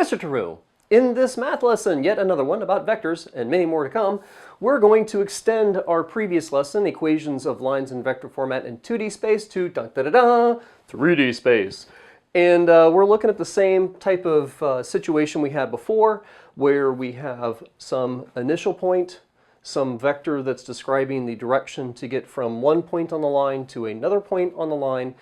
Mr. Tarot. In this math lesson, yet another one about vectors and many more to come, we're going to extend our previous lesson, equations of lines in vector format in 2D space, to 3D space. And we're looking at the same type of situation we had before, where we have some initial point, some vector that's describing the direction to get from one point on the line to another point on the line,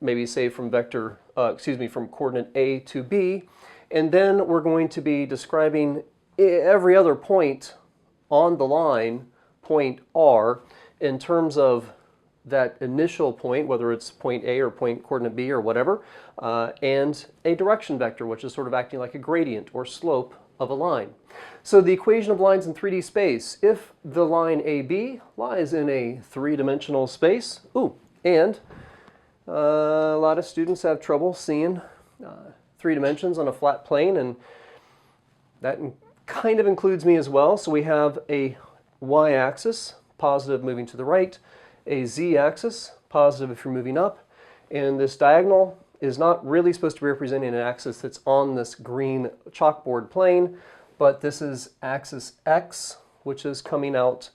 maybe say from from coordinate A to B. And then we're going to be describing every other point on the line, point R, in terms of that initial point, whether it's point A or point coordinate B or whatever, and a direction vector, which is sort of acting like a gradient or slope of a line. So the equation of lines in 3D space, if the line AB lies in a three-dimensional space, and a lot of students have trouble seeing 3 dimensions on a flat plane, and that kind of includes me as well. So we have a y-axis, positive moving to the right, a z-axis, positive if you're moving up, and this diagonal is not really supposed to be representing an axis that's on this green chalkboard plane, but this is axis x, which is coming out,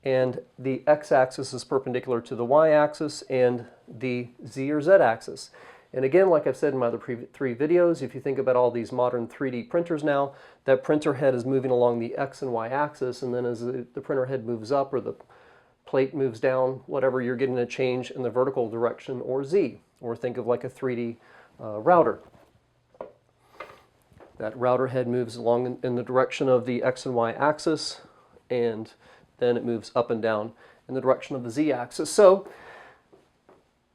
and the x-axis is perpendicular to the y-axis and the z or z-axis. And again, like I've said in my other three videos, if you think about all these modern 3D printers now, that printer head is moving along the x and y axis, and then as the printer head moves up or the plate moves down, whatever, you're getting a change in the vertical direction, or z, or think of like a 3D router. That router head moves along in the direction of the x and y axis, and then it moves up and down in the direction of the z-axis. So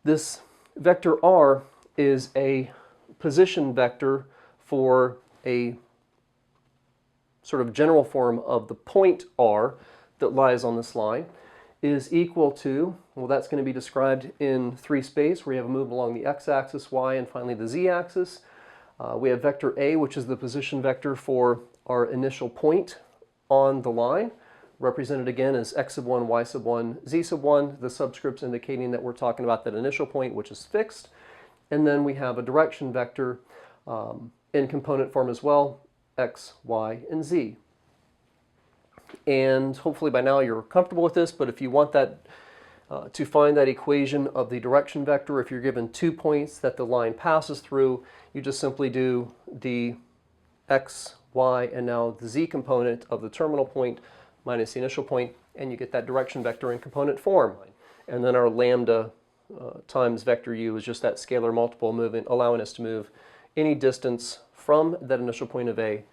this vector r is a position vector for a sort of general form of the point R that lies on this line, is equal to, well, that's going to be described in 3 space, where you have a move along the x-axis, y, and finally the z-axis. We have vector A, which is the position vector for our initial point on the line, represented again as x sub 1, y sub 1, z sub 1, the subscripts indicating that we're talking about that initial point, which is fixed. And then we have a direction vector in component form as well, x, y, and z. And hopefully by now you're comfortable with this, but if you want that to find that equation of the direction vector, if you're given 2 points that the line passes through, you just simply do the x, y, and now the z component of the terminal point minus the initial point, and you get that direction vector in component form. And then our lambda times vector u is just that scalar multiple moving, allowing us to move any distance from that initial point of A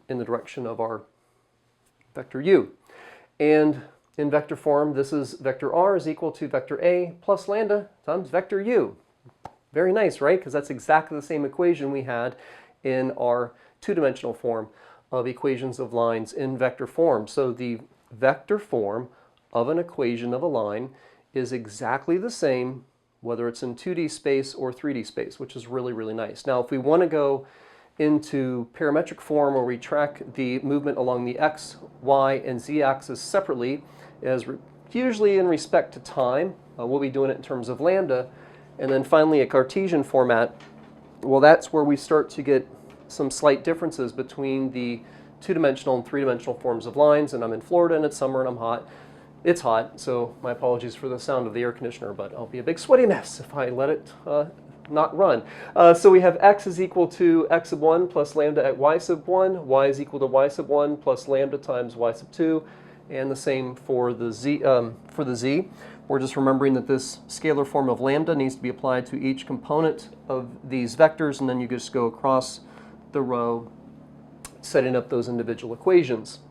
in the direction of our vector u. And in vector form, this is vector r is equal to vector A plus lambda times vector u. Very nice, right? Because that's exactly the same equation we had in our two-dimensional form of equations of lines in vector form. So the vector form of an equation of a line is exactly the same whether it's in 2D space or 3D space, which is really, really nice. Now, if we want to go into parametric form, where we track the movement along the x, y, and z axis separately, as usually in respect to time, we'll be doing it in terms of lambda. And then finally a Cartesian format, well, that's where we start to get some slight differences between the two-dimensional and three-dimensional forms of lines. And I'm in Florida and it's summer and I'm hot. It's hot, so my apologies for the sound of the air conditioner, but I'll be a big sweaty mess if I let it not run. So we have x is equal to x sub 1 plus lambda at y sub 1, y is equal to y sub 1 plus lambda times y sub 2, and the same for the z. We're just remembering that this scalar form of lambda needs to be applied to each component of these vectors, and then you just go across the row setting up those individual equations.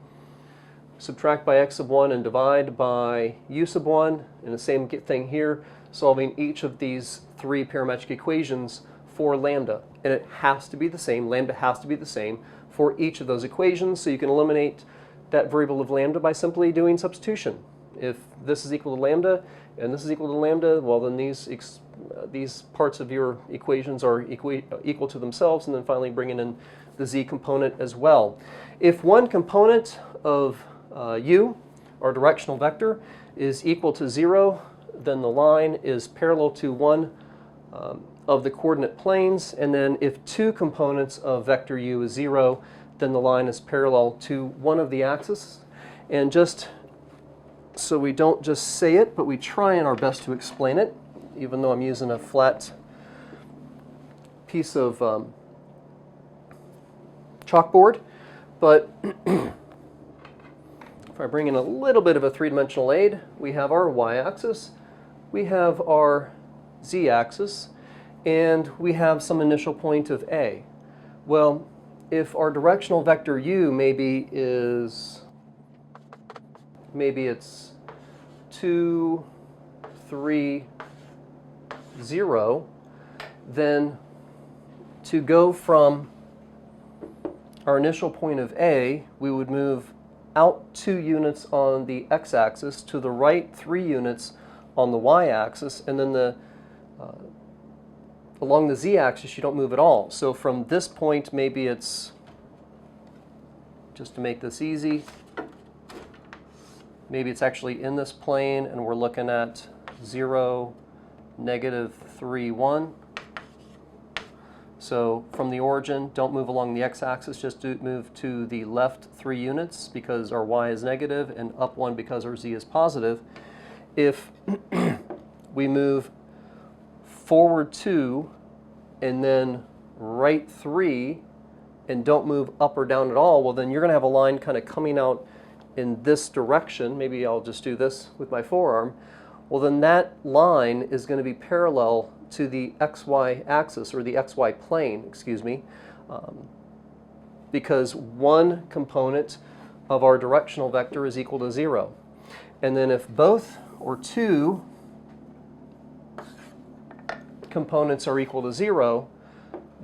Subtract by x sub 1 and divide by u sub 1, and the same thing here, solving each of these 3 parametric equations for lambda. And it has to be the same, lambda has to be the same for each of those equations, so you can eliminate that variable of lambda by simply doing substitution. If this is equal to lambda and this is equal to lambda, well then these parts of your equations are equal to themselves, and then finally bringing in the z component as well. If one component of u, our directional vector, is equal to 0, then the line is parallel to one of the coordinate planes, and then if two components of vector u is 0, then the line is parallel to one of the axes. And just so we don't just say it, but we try our best to explain it, even though I'm using a flat piece of chalkboard. But if I bring in a little bit of a three-dimensional aid, we have our y-axis, we have our z-axis, and we have some initial point of A. Well, if our directional vector u maybe it's 2, 3, 0, then to go from our initial point of A, we would move out 2 units on the x-axis, to the right 3 units on the y-axis, and then along the z-axis you don't move at all. So from this point, maybe it's, just to make this easy, maybe it's actually in this plane and we're looking at 0, -3, 1. So from the origin, don't move along the x-axis, just move to the left 3 units because our y is negative, and up 1 because our z is positive. If we move forward 2 and then right 3 and don't move up or down at all, well then you're going to have a line kind of coming out in this direction. Maybe I'll just do this with my forearm. Well then that line is going to be parallel to the xy axis, or the xy plane, excuse me, because one component of our directional vector is equal to 0. And then if both or two components are equal to 0,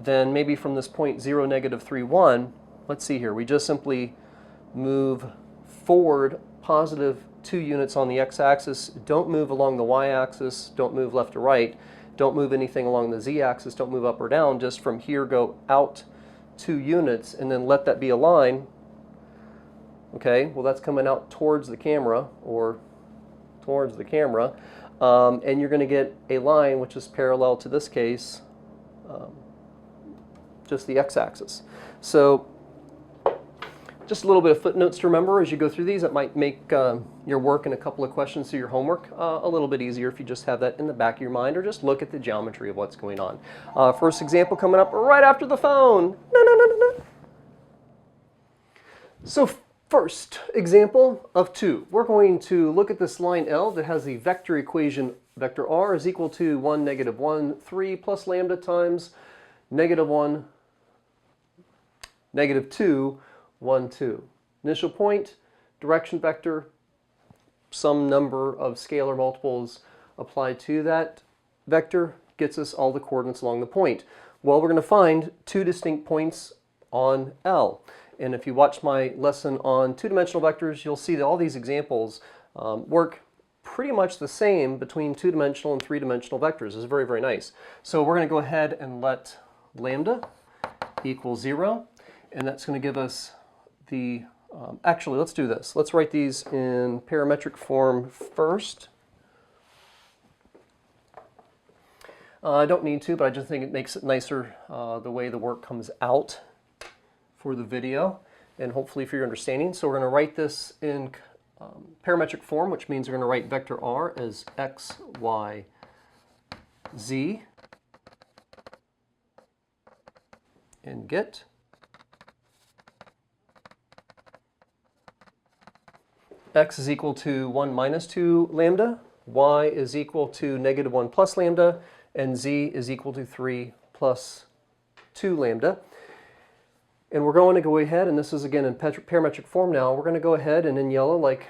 then maybe from this point 0, -3, 1, let's see here, we just simply move forward positive 2 units on the x-axis, don't move along the y-axis, don't move left or right, don't move anything along the z-axis, don't move up or down, just from here go out 2 units and then let that be a line. Okay, well that's coming out towards the camera, or towards the camera, and you're going to get a line which is parallel to this case, just the x-axis. So just a little bit of footnotes to remember as you go through these. It might make your work and a couple of questions to your homework a little bit easier if you just have that in the back of your mind, or just look at the geometry of what's going on. First example coming up right after the phone. No. So first example of 2. We're going to look at this line L that has the vector equation, vector r is equal to 1, -1, 3 plus lambda times -1, -2, 1, 2. Initial point, direction vector, some number of scalar multiples applied to that vector gets us all the coordinates along the point. Well, we're going to find 2 distinct points on L. And if you watch my lesson on two-dimensional vectors, you'll see that all these examples work pretty much the same between two-dimensional and three-dimensional vectors. It's very, very nice. So we're going to go ahead and let lambda equal 0, and that's going to give us the, actually let's do this. Let's write these in parametric form first. I don't need to, but I just think it makes it nicer the way the work comes out for the video, and hopefully for your understanding. So we're going to write this in parametric form, which means we're going to write vector r as x, y, z, and get. X is equal to 1 minus 2 lambda, y is equal to -1 plus lambda, and z is equal to 3 plus 2 lambda. And we're going to go ahead, and this is again in parametric form now, we're going to go ahead and in yellow, like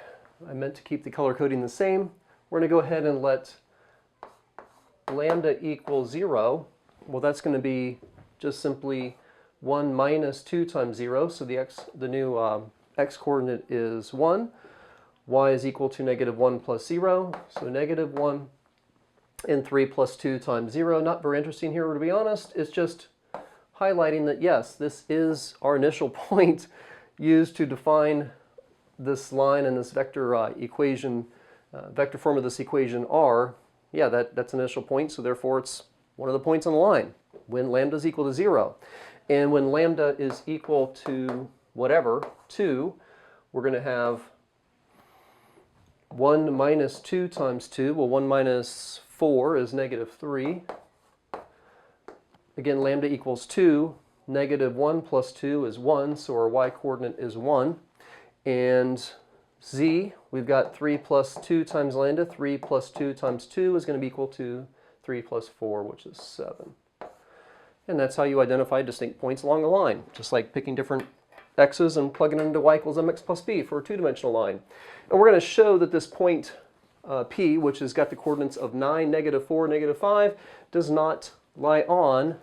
I meant to keep the color coding the same, we're going to go ahead and let lambda equal 0. Well, that's going to be just simply 1 minus 2 times 0, so the new x coordinate is 1. Y is equal to -1 plus 0, so -1, and 3 plus 2 times 0. Not very interesting here, to be honest. It's just highlighting that, yes, this is our initial point used to define this line and this vector equation, vector form of this equation r. Yeah, that's an initial point, so therefore it's one of the points on the line, when lambda is equal to 0. And when lambda is equal to whatever, 2, we're going to have 1 minus 2 times 2. Well, 1 minus 4 is negative 3. Again, lambda equals 2. Negative 1 plus 2 is 1, so our y-coordinate is 1. And z, we've got 3 plus 2 times lambda. 3 plus 2 times 2 is going to be equal to 3 plus 4, which is 7. And that's how you identify distinct points along the line, just like picking different x's and plugging it into y equals mx plus b for a two-dimensional line. And we're going to show that this point P, which has got the coordinates of 9, negative 4, negative 5, does not lie on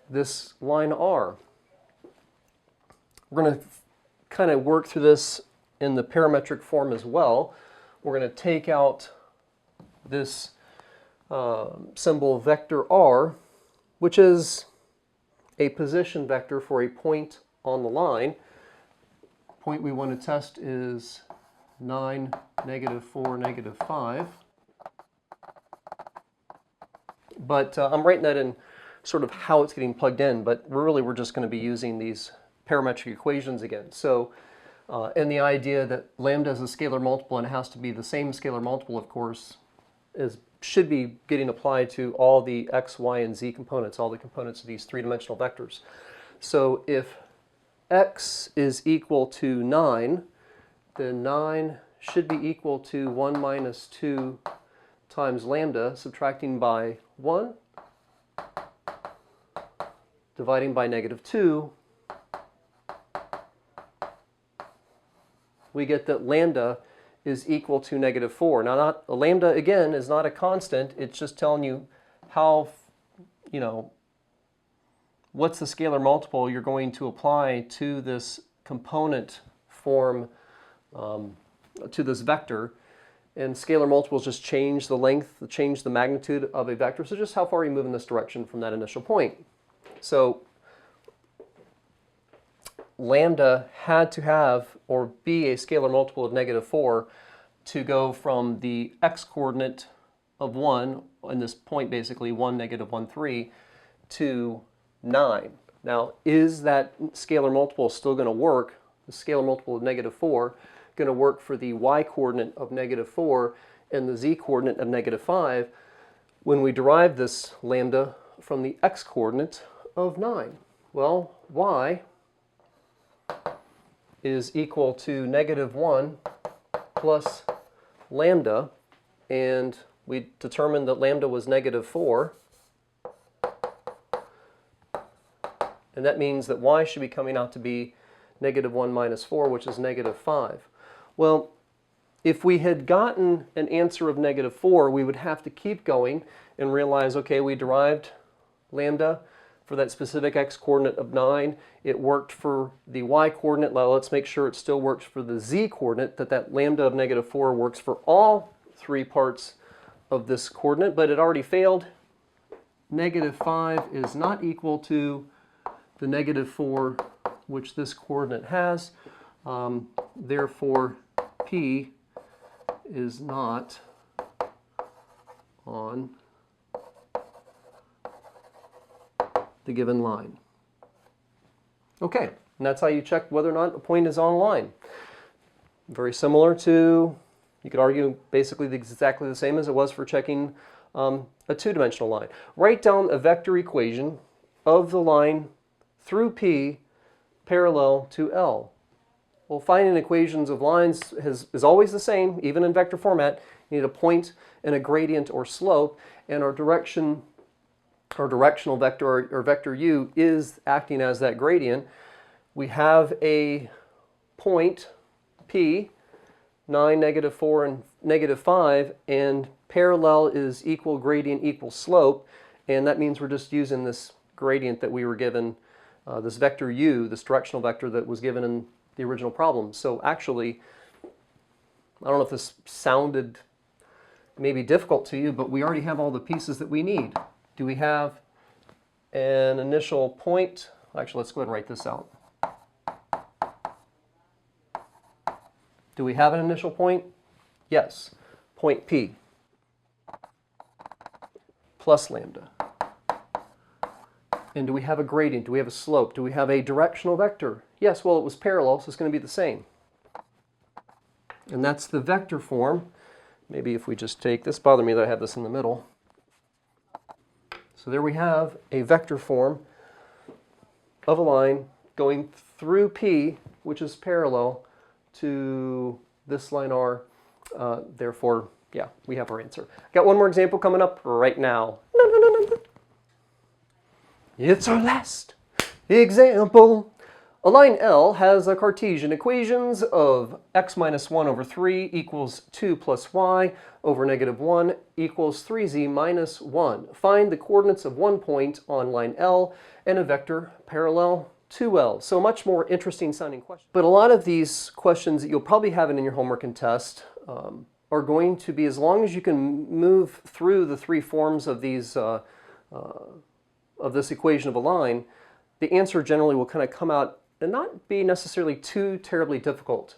this line R. We're going to kind of work through this in the parametric form as well. We're going to take out this symbol vector R, which is a position vector for a point on the line. Point we want to test is 9, negative 4, negative 5. But I'm writing that in sort of how it's getting plugged in, but really we're just going to be using these parametric equations again. So, and the idea that lambda is a scalar multiple and it has to be the same scalar multiple, of course, should be getting applied to all the x, y, and z components, all the components of these three-dimensional vectors. So if x is equal to 9, then 9 should be equal to 1 minus 2 times lambda, subtracting by 1, dividing by negative 2, we get that lambda is equal to negative 4. Now, lambda, again, is not a constant. It's just telling you how, what's the scalar multiple you're going to apply to this component form, to this vector. And scalar multiples just change the length, change the magnitude of a vector. So just how far you move in this direction from that initial point. So lambda had to have or be a scalar multiple of negative 4 to go from the x-coordinate of 1, in this point basically 1, negative 1, 3, to 9. Now, is that scalar multiple still going to work, the scalar multiple of negative 4, going to work for the y-coordinate of negative 4 and the z-coordinate of negative 5 when we derive this lambda from the x-coordinate of 9? Well, y is equal to negative 1 plus lambda, and we determined that lambda was negative 4, and that means that y should be coming out to be negative 1 minus 4, which is negative 5. Well, if we had gotten an answer of negative 4, we would have to keep going and realize, okay, we derived lambda for that specific x-coordinate of 9. It worked for the y-coordinate. Now let's make sure it still works for the z-coordinate, that lambda of negative 4 works for all three parts of this coordinate, but it already failed. Negative 5 is not equal to the negative 4 which this coordinate has. Therefore, P is not on the given line. Okay, and that's how you check whether or not a point is on a line. Very similar to, you could argue, basically exactly the same as it was for checking a two-dimensional line. Write down a vector equation of the line through P parallel to L. Well, finding equations of lines is always the same, even in vector format. You need a point and a gradient or slope, and our directional vector or vector u is acting as that gradient. We have a point P, 9, negative 4, and negative 5, and parallel is equal gradient equal slope, and that means we're just using this gradient that we were given, this vector u, this directional vector that was given in the original problem. So actually, I don't know if this sounded maybe difficult to you, but we already have all the pieces that we need. Do we have an initial point? Actually, let's go ahead and write this out. Do we have an initial point? Yes. Point P plus lambda. And do we have a gradient? Do we have a slope? Do we have a directional vector? Yes, well, it was parallel, so it's going to be the same. And that's the vector form. Maybe if we just take this, bother me that I have this in the middle. So there we have a vector form of a line going through P, which is parallel to this line R. Therefore, yeah, we have our answer. Got one more example coming up right now. It's our last example. A line L has a Cartesian equations of x minus 1 over 3 equals 2 plus y over negative 1 equals 3z minus 1. Find the coordinates of one point on line L and a vector parallel to L. So much more interesting sounding question. But a lot of these questions that you'll probably have in your homework and test are going to be, as long as you can move through the three forms of these of this equation of a line, the answer generally will kind of come out and not be necessarily too terribly difficult.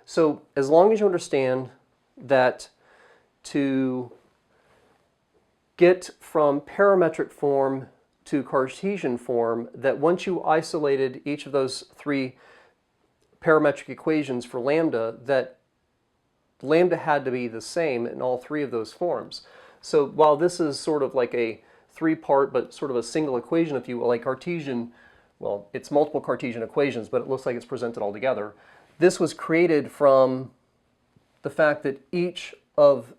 So as long as you understand that to get from parametric form to Cartesian form, that once you isolated each of those three parametric equations for lambda, that lambda had to be the same in all three of those forms. So while this is sort of like a three-part but sort of a single equation, if you will, like Cartesian, well, it's multiple Cartesian equations, but it looks like it's presented all together. This was created from the fact that each of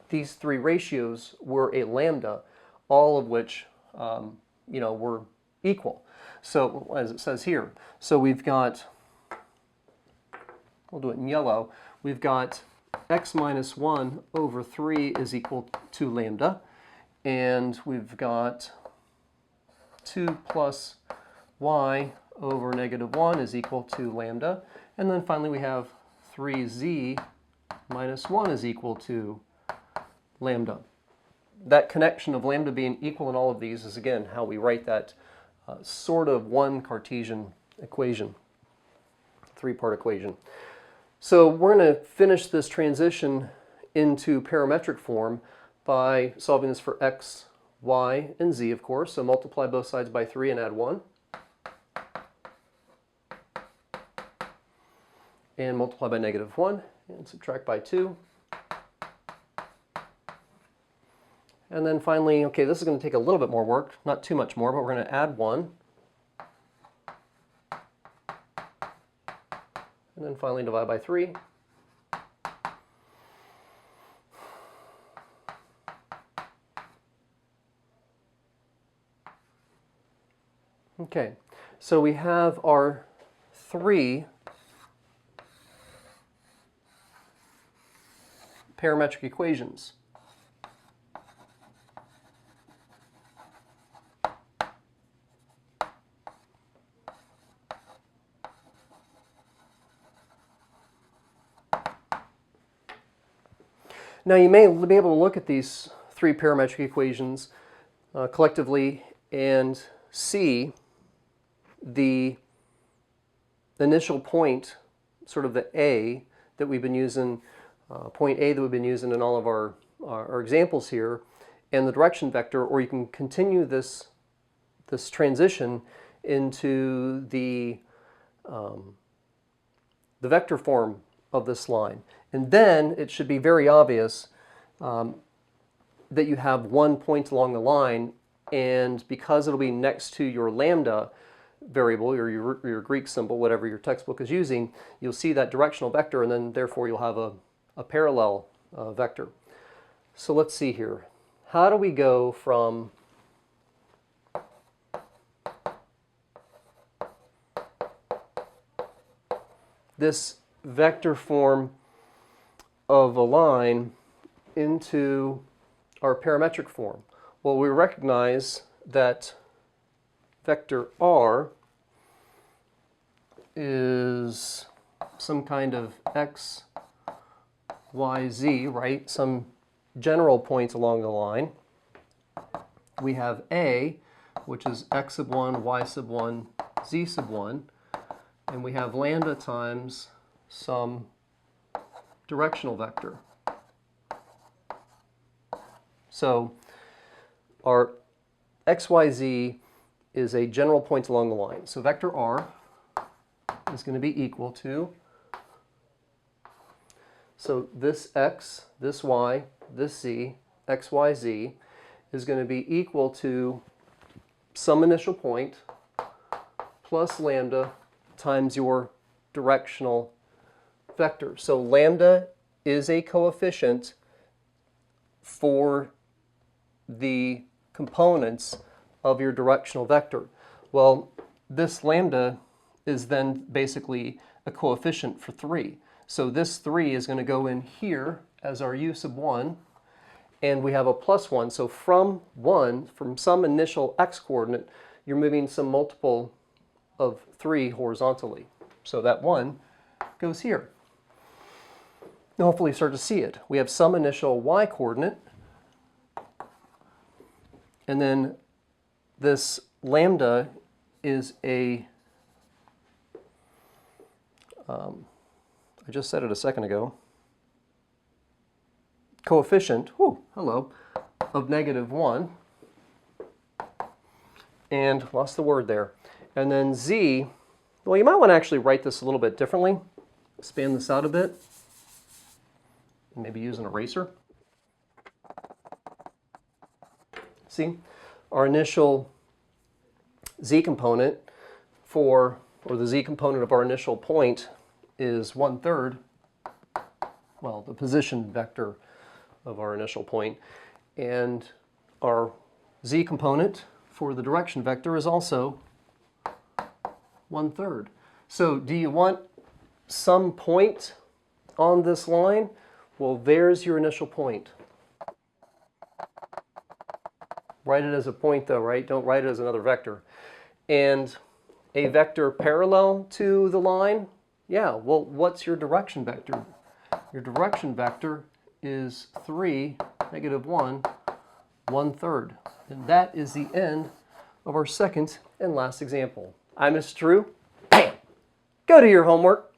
these three ratios were a lambda, all of which were equal. So as it says here, so we've got, we'll do it in yellow, we've got x minus 1 over 3 is equal to lambda, and we've got 2 plus y over negative 1 is equal to lambda, and then finally we have 3z minus 1 is equal to lambda. That connection of lambda being equal in all of these is, again, how we write that sort of one Cartesian equation, three-part equation. So we're going to finish this transition into parametric form by solving this for x, y, and z, of course. So multiply both sides by 3 and add 1. And multiply by negative 1 and subtract by 2. And then finally, okay, this is going to take a little bit more work, not too much more, but we're going to add 1. And then finally divide by 3. Okay, so we have our three parametric equations. Now you may be able to look at these three parametric equations collectively and see the initial point, sort of the A that we've been using, point A that we've been using in all of our examples here, and the direction vector, or you can continue this transition into the vector form of this line. And then it should be very obvious that you have one point along the line, and because it'll be next to your lambda variable, or your Greek symbol, whatever your textbook is using, you'll see that directional vector, and then therefore you'll have a parallel vector. So let's see here. How do we go from this vector form of a line into our parametric form? Well, we recognize that vector r is some kind of x, y, z, right? Some general point along the line. We have a, which is x sub 1, y sub 1, z sub 1, and we have lambda times some directional vector. So our x, y, z is a general point along the line. So vector r is going to be equal to, so this x, this y, this z, x, y, z is going to be equal to some initial point plus lambda times your directional vector. So lambda is a coefficient for the components of your directional vector. Well, this lambda is then basically a coefficient for 3. So this 3 is going to go in here as our u sub 1, and we have a plus 1. So from 1, from some initial x coordinate, you're moving some multiple of 3 horizontally. So that 1 goes here. Now hopefully you start to see it. We have some initial y coordinate, and then this lambda is a, I just said it a second ago, coefficient, hello, of -1, and lost the word there. And then z, well, you might want to actually write this a little bit differently, expand this out a bit, maybe use an eraser. See, our initial z component or the z component of our initial point is 1/3, well, the position vector of our initial point, and our z component for the direction vector is also 1/3. So do you want some point on this line? Well, there's your initial point. Write it as a point though, right? Don't write it as another vector. And a vector parallel to the line? Yeah, well, what's your direction vector? Your direction vector is 3, -1, 1/3. And that is the end of our second and last example. I'm Mr. True. Bam! Go do your homework.